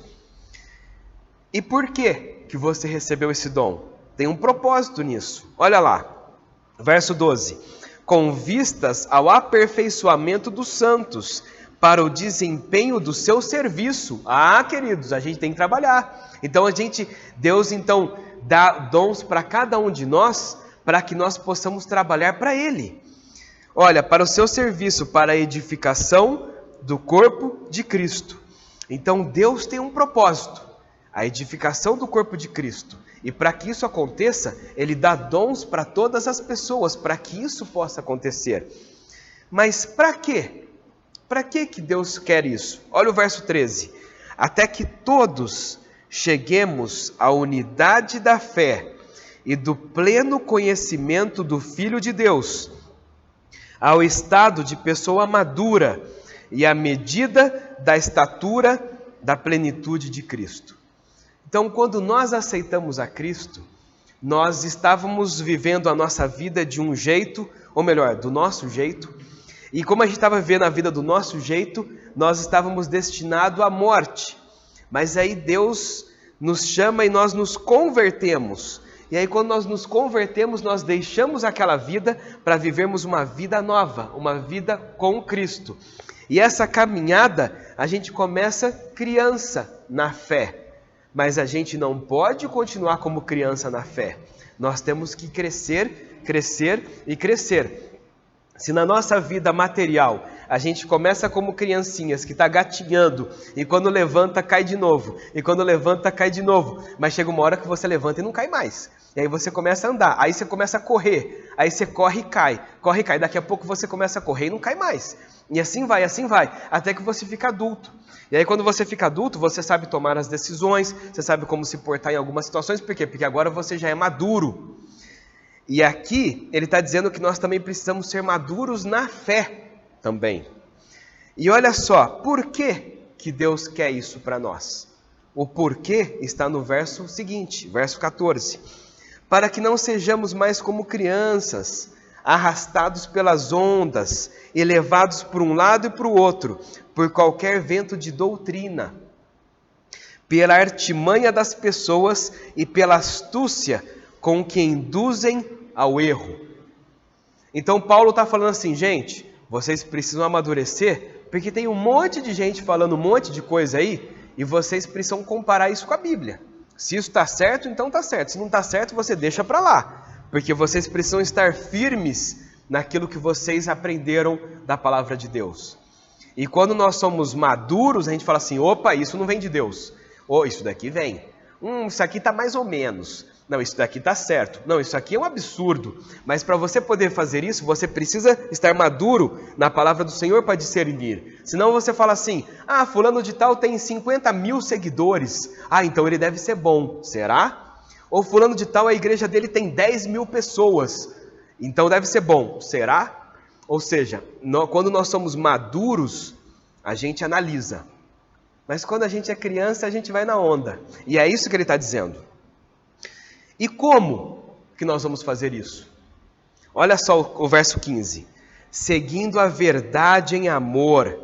E por que você recebeu esse dom? Tem um propósito nisso. Olha lá, verso 12. Com vistas ao aperfeiçoamento dos santos, para o desempenho do seu serviço. Ah, queridos, a gente tem que trabalhar. Então Deus então dá dons para cada um de nós, para que nós possamos trabalhar para Ele. Olha, para o seu serviço, para a edificação do corpo de Cristo. Então Deus tem um propósito, a edificação do corpo de Cristo. E para que isso aconteça, Ele dá dons para todas as pessoas, para que isso possa acontecer. Mas para quê? Para que Deus quer isso? Olha o verso 13. Até que todos cheguemos à unidade da fé e do pleno conhecimento do Filho de Deus, ao estado de pessoa madura e à medida da estatura da plenitude de Cristo. Então, quando nós aceitamos a Cristo, nós estávamos vivendo a nossa vida de um jeito, ou melhor, do nosso jeito, e como a gente estava vivendo a vida do nosso jeito, nós estávamos destinados à morte. Mas aí Deus nos chama e nós nos convertemos. E aí quando nós nos convertemos, nós deixamos aquela vida para vivermos uma vida nova, uma vida com Cristo. E essa caminhada, a gente começa criança na fé. Mas a gente não pode continuar como criança na fé. Nós temos que crescer, crescer e crescer. Se na nossa vida material a gente começa como criancinhas que está gatinhando e quando levanta cai de novo, e quando levanta cai de novo, mas chega uma hora que você levanta e não cai mais. E aí você começa a andar, aí você começa a correr, aí você corre e cai, daqui a pouco você começa a correr e não cai mais. E assim vai, até que você fica adulto. E aí quando você fica adulto, você sabe tomar as decisões, você sabe como se portar em algumas situações, por quê? Porque agora você já é maduro. E aqui ele está dizendo que nós também precisamos ser maduros na fé também. E olha só, por que Deus quer isso para nós? O porquê está no verso seguinte, verso 14. Para que não sejamos mais como crianças, arrastados pelas ondas e levados por um lado e para o outro, por qualquer vento de doutrina, pela artimanha das pessoas e pela astúcia com que induzem ao erro. Então Paulo está falando assim, gente, vocês precisam amadurecer, porque tem um monte de gente falando um monte de coisa aí, e vocês precisam comparar isso com a Bíblia. Se isso está certo, então está certo. Se não está certo, você deixa para lá, porque vocês precisam estar firmes naquilo que vocês aprenderam da palavra de Deus. E quando nós somos maduros, a gente fala assim, opa, isso não vem de Deus. Ou isso daqui vem. Isso aqui está mais ou menos. Não, isso daqui está certo. Não, isso aqui é um absurdo. Mas para você poder fazer isso, você precisa estar maduro na palavra do Senhor para discernir. Senão você fala assim, fulano de tal tem 50 mil seguidores. Então ele deve ser bom. Será? Ou fulano de tal, a igreja dele tem 10 mil pessoas. Então deve ser bom. Será? Ou seja, quando nós somos maduros, a gente analisa. Mas quando a gente é criança, a gente vai na onda. E é isso que ele está dizendo. E como que nós vamos fazer isso? Olha só o verso 15. Seguindo a verdade em amor,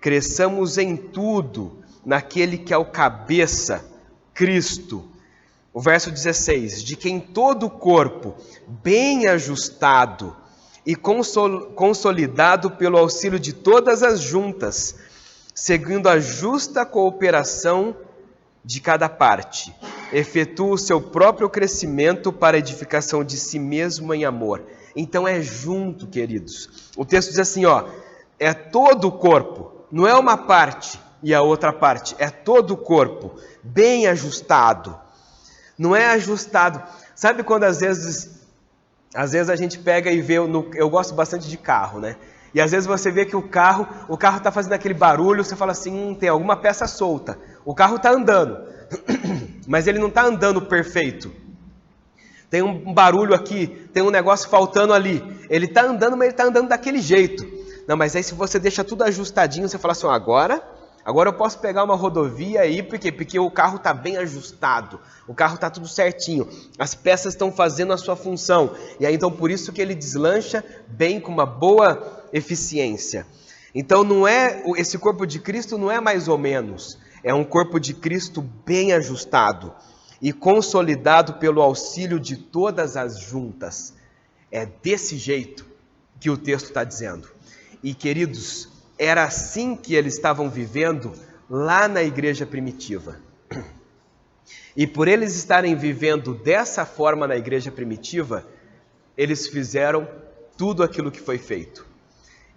cresçamos em tudo naquele que é o cabeça, Cristo. O verso 16. De quem todo o corpo, bem ajustado e consolidado pelo auxílio de todas as juntas, seguindo a justa cooperação de cada parte, efetua o seu próprio crescimento para a edificação de si mesmo em amor. Então é junto, queridos. O texto diz assim, é todo o corpo, não é uma parte e a outra parte, é todo o corpo, bem ajustado. Não é ajustado. Sabe quando às vezes a gente pega e vê, eu gosto bastante de carro, né? E às vezes você vê que o carro está fazendo aquele barulho, você fala assim, tem alguma peça solta. O carro está andando, mas ele não está andando perfeito. Tem um barulho aqui, tem um negócio faltando ali. Ele está andando, mas ele está andando daquele jeito. Não, mas aí se você deixa tudo ajustadinho, você fala assim, Agora eu posso pegar uma rodovia aí, por quê? Porque o carro está bem ajustado, o carro está tudo certinho, as peças estão fazendo a sua função. E aí então por isso que ele deslancha bem, com uma boa eficiência. Então esse corpo de Cristo não é mais ou menos, é um corpo de Cristo bem ajustado e consolidado pelo auxílio de todas as juntas. É desse jeito que o texto está dizendo. E queridos, era assim que eles estavam vivendo lá na igreja primitiva. E por eles estarem vivendo dessa forma na igreja primitiva, eles fizeram tudo aquilo que foi feito.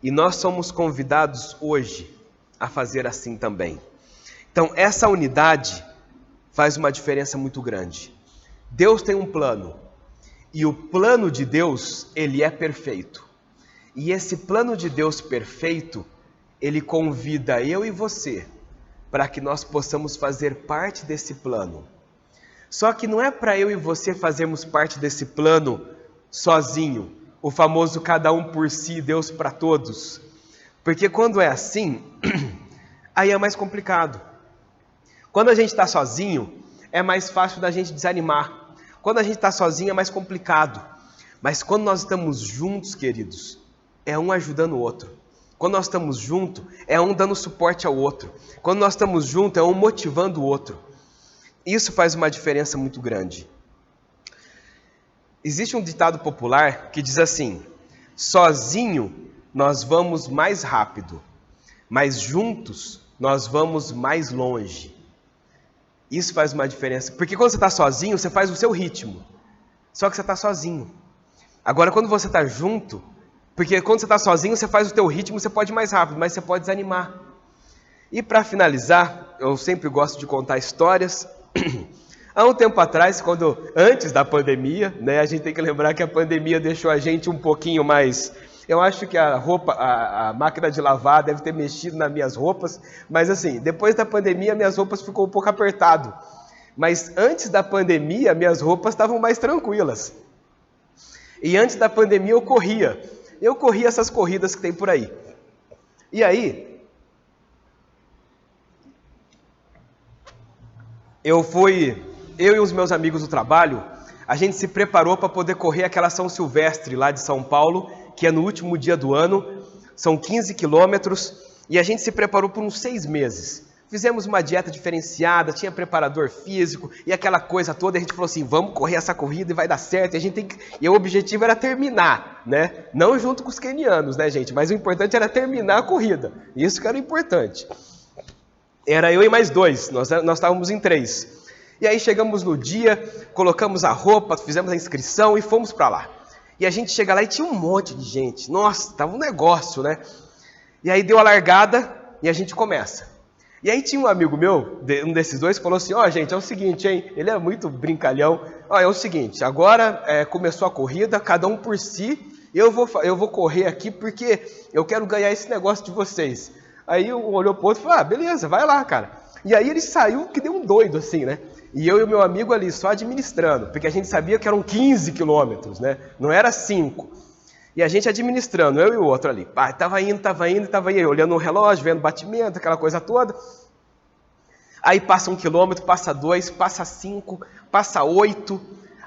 E nós somos convidados hoje a fazer assim também. Então, essa unidade faz uma diferença muito grande. Deus tem um plano, e o plano de Deus, ele é perfeito. E esse plano de Deus perfeito, ele convida eu e você para que nós possamos fazer parte desse plano. Só que não é para eu e você fazermos parte desse plano sozinho, o famoso cada um por si, Deus para todos. Porque quando é assim, aí é mais complicado. Quando a gente está sozinho, é mais fácil da gente desanimar. Quando a gente está sozinho, é mais complicado. Mas quando nós estamos juntos, queridos, é um ajudando o outro. Quando nós estamos juntos, é um dando suporte ao outro. Quando nós estamos juntos, é um motivando o outro. Isso faz uma diferença muito grande. Existe um ditado popular que diz assim: sozinho nós vamos mais rápido, mas juntos nós vamos mais longe. Isso faz uma diferença, porque quando você está sozinho, você faz o seu ritmo, só que você está sozinho. Agora, quando você está junto, porque quando você está sozinho, você faz o teu ritmo, você pode ir mais rápido, mas você pode desanimar. E para finalizar, eu sempre gosto de contar histórias. Há um tempo atrás, antes da pandemia, né, a gente tem que lembrar que a pandemia deixou a gente um pouquinho mais... Eu acho que a máquina de lavar deve ter mexido nas minhas roupas, mas assim, depois da pandemia, minhas roupas ficou um pouco apertado. Mas antes da pandemia, minhas roupas estavam mais tranquilas. E antes da pandemia eu corria essas corridas que tem por aí. E aí, eu e os meus amigos do trabalho, a gente se preparou para poder correr aquela São Silvestre lá de São Paulo, que é no último dia do ano, são 15 quilômetros, e a gente se preparou por uns 6 meses. Fizemos uma dieta diferenciada, tinha preparador físico e aquela coisa toda, e a gente falou assim, vamos correr essa corrida e vai dar certo, e o objetivo era terminar, né? Não junto com os quenianos, né, gente? Mas o importante era terminar a corrida, isso que era o importante. Era eu e mais 2, nós estávamos em 3. E aí chegamos no dia, colocamos a roupa, fizemos a inscrição e fomos para lá. E a gente chega lá e tinha um monte de gente. Nossa, estava um negócio, né? E aí deu a largada e a gente começa. E aí tinha um amigo meu, um desses dois, que falou assim, gente, é o seguinte, hein? Ele é muito brincalhão. É o seguinte, agora começou a corrida, cada um por si, eu vou correr aqui porque eu quero ganhar esse negócio de vocês. Aí um olhou pro outro e falou, beleza, vai lá, cara. E aí ele saiu que deu um doido assim, né? E eu e o meu amigo ali só administrando, porque a gente sabia que eram 15 quilômetros, né? Não era 5. E a gente administrando, eu e o outro ali. Tava indo, olhando o relógio, vendo o batimento, aquela coisa toda. Aí passa 1 quilômetro, passa 2, passa 5, passa 8.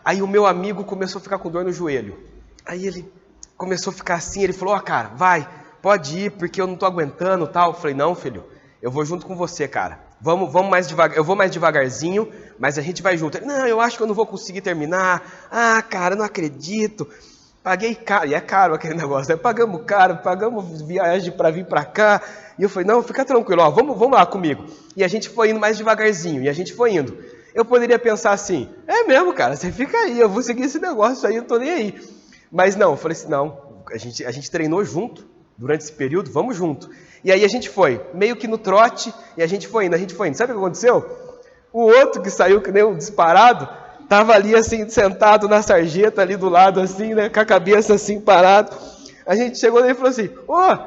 Aí o meu amigo começou a ficar com dor no joelho. Aí ele começou a ficar assim, ele falou, cara, vai, pode ir, porque eu não tô aguentando, tal. Eu falei, não, filho, eu vou junto com você, cara. Vamos mais devagar, eu vou mais devagarzinho, mas a gente vai junto. Ele, não, eu acho que eu não vou conseguir terminar. Cara, não acredito. Paguei caro, e é caro aquele negócio, né? Pagamos caro, pagamos viagem para vir para cá. E eu falei, não, fica tranquilo, vamos lá comigo. E a gente foi indo mais devagarzinho, e a gente foi indo. Eu poderia pensar assim, é mesmo, cara, você fica aí, eu vou seguir esse negócio aí, eu tô nem aí. Mas não, eu falei assim, não, a gente treinou junto, durante esse período, vamos junto. E aí a gente foi, meio que no trote, e a gente foi indo. Sabe o que aconteceu? O outro que saiu que nem um disparado, estava ali assim, sentado na sarjeta ali do lado, assim, né, com a cabeça assim, parado. A gente chegou nele e falou assim,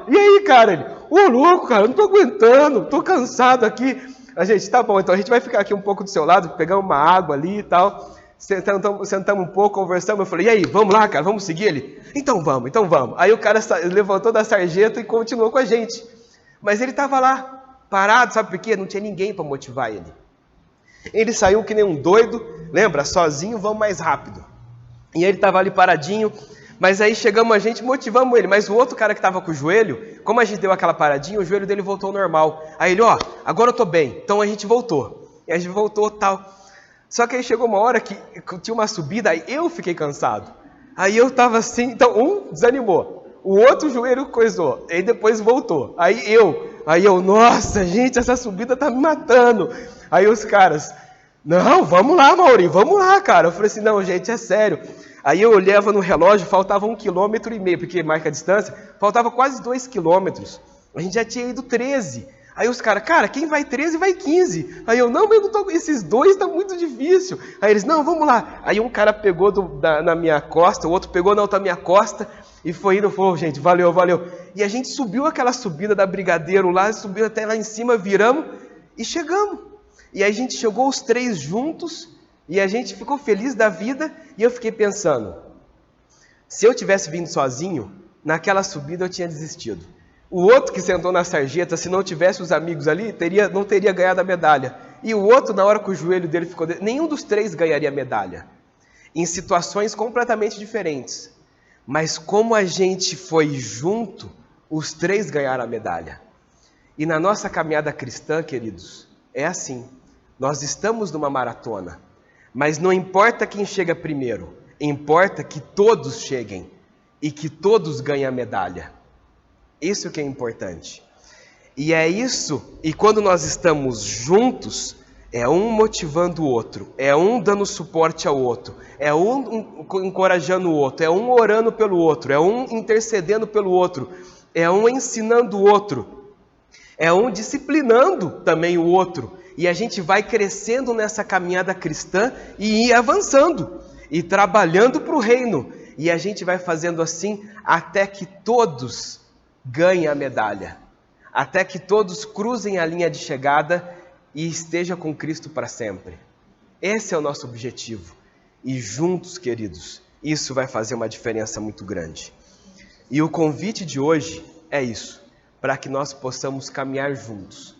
e aí, cara? Ele, louco, cara, eu não tô aguentando, tô cansado aqui. A gente, tá bom, então a gente vai ficar aqui um pouco do seu lado, pegar uma água ali e tal. Sentamos um pouco, conversamos, eu falei, e aí, vamos lá, cara, vamos seguir ele? Então vamos. Aí o cara levantou da sarjeta e continuou com a gente. Mas ele estava lá, parado, sabe por quê? Não tinha ninguém para motivar ele. Ele saiu que nem um doido, lembra? Sozinho, vamos mais rápido. E ele estava ali paradinho, mas aí chegamos a gente, motivamos ele. Mas o outro cara que estava com o joelho, como a gente deu aquela paradinha, o joelho dele voltou ao normal. Aí ele, agora eu tô bem. Então a gente voltou. E a gente voltou tal. Só que aí chegou uma hora que tinha uma subida, aí eu fiquei cansado. Aí eu estava assim, então um desanimou. O outro joelho coisou, aí depois voltou. Aí eu, nossa, gente, essa subida tá me matando. Aí os caras, não, vamos lá, Mauri, vamos lá, cara. Eu falei assim, não, gente, é sério. Aí eu olhava no relógio, faltava 1,5 km, porque marca a distância, faltava quase 2 km. A gente já tinha ido 13. Aí os caras, cara, quem vai 13 vai 15. Aí eu, não, mas eu não tô, esses dois tá muito difícil. Aí eles, não, vamos lá. Aí um cara pegou na minha costa, o outro pegou na outra minha costa e foi indo, falou, gente, valeu, valeu. E a gente subiu aquela subida da Brigadeiro lá, subiu até lá em cima, viramos e chegamos. E aí a gente chegou os 3 juntos e a gente ficou feliz da vida e eu fiquei pensando, se eu tivesse vindo sozinho, naquela subida eu tinha desistido. O outro que sentou na sarjeta, se não tivesse os amigos ali, não teria ganhado a medalha. E o outro, na hora que o joelho dele ficou... Nenhum dos 3 ganharia a medalha. Em situações completamente diferentes. Mas como a gente foi junto, os 3 ganharam a medalha. E na nossa caminhada cristã, queridos, é assim. Nós estamos numa maratona. Mas não importa quem chega primeiro. Importa que todos cheguem. E que todos ganhem a medalha. Isso que é importante. E é isso, e quando nós estamos juntos, é um motivando o outro, é um dando suporte ao outro, é um encorajando o outro, é um orando pelo outro, é um intercedendo pelo outro, é um ensinando o outro, é um disciplinando também o outro. E a gente vai crescendo nessa caminhada cristã e ir avançando, e trabalhando para o reino. E a gente vai fazendo assim até que todos ganhe a medalha, até que todos cruzem a linha de chegada e estejam com Cristo para sempre. Esse é o nosso objetivo. E juntos, queridos, isso vai fazer uma diferença muito grande. E o convite de hoje é isso, para que nós possamos caminhar juntos,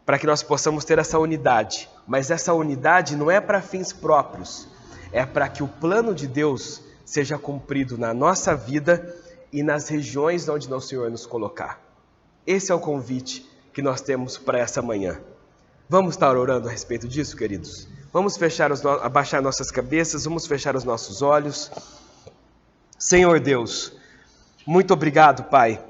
para que nós possamos ter essa unidade. Mas essa unidade não é para fins próprios, é para que o plano de Deus seja cumprido na nossa vida e nas regiões onde o Senhor nos colocar. Esse é o convite que nós temos para essa manhã. Vamos estar orando a respeito disso, queridos? Vamos abaixar nossas cabeças, vamos fechar os nossos olhos. Senhor Deus, muito obrigado, Pai,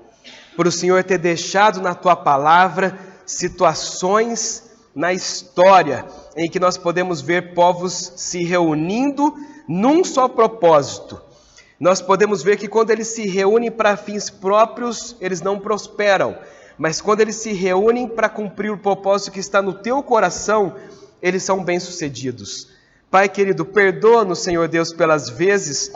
por o Senhor ter deixado na Tua palavra situações na história em que nós podemos ver povos se reunindo num só propósito. Nós podemos ver que quando eles se reúnem para fins próprios, eles não prosperam. Mas quando eles se reúnem para cumprir o propósito que está no teu coração, eles são bem-sucedidos. Pai querido, perdoa-nos, Senhor Deus, pelas vezes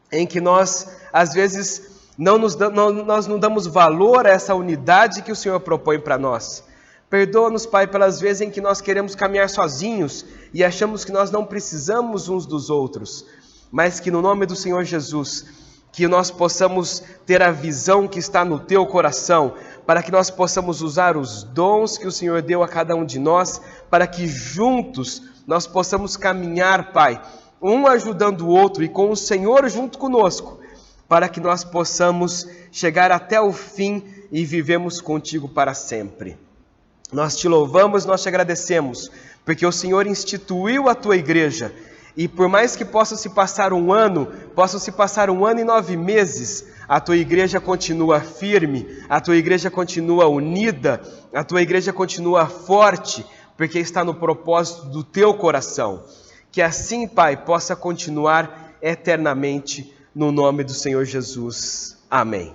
em que nós, às vezes, nós não damos valor a essa unidade que o Senhor propõe para nós. Perdoa-nos, Pai, pelas vezes em que nós queremos caminhar sozinhos e achamos que nós não precisamos uns dos outros. Mas que no nome do Senhor Jesus, que nós possamos ter a visão que está no teu coração, para que nós possamos usar os dons que o Senhor deu a cada um de nós, para que juntos nós possamos caminhar, Pai, um ajudando o outro e com o Senhor junto conosco, para que nós possamos chegar até o fim e vivemos contigo para sempre. Nós te louvamos, nós te agradecemos, porque o Senhor instituiu a tua igreja. E por mais que possam se passar um ano e 9 meses, a tua igreja continua firme, a tua igreja continua unida, a tua igreja continua forte, porque está no propósito do teu coração. Que assim, Pai, possa continuar eternamente, no nome do Senhor Jesus. Amém.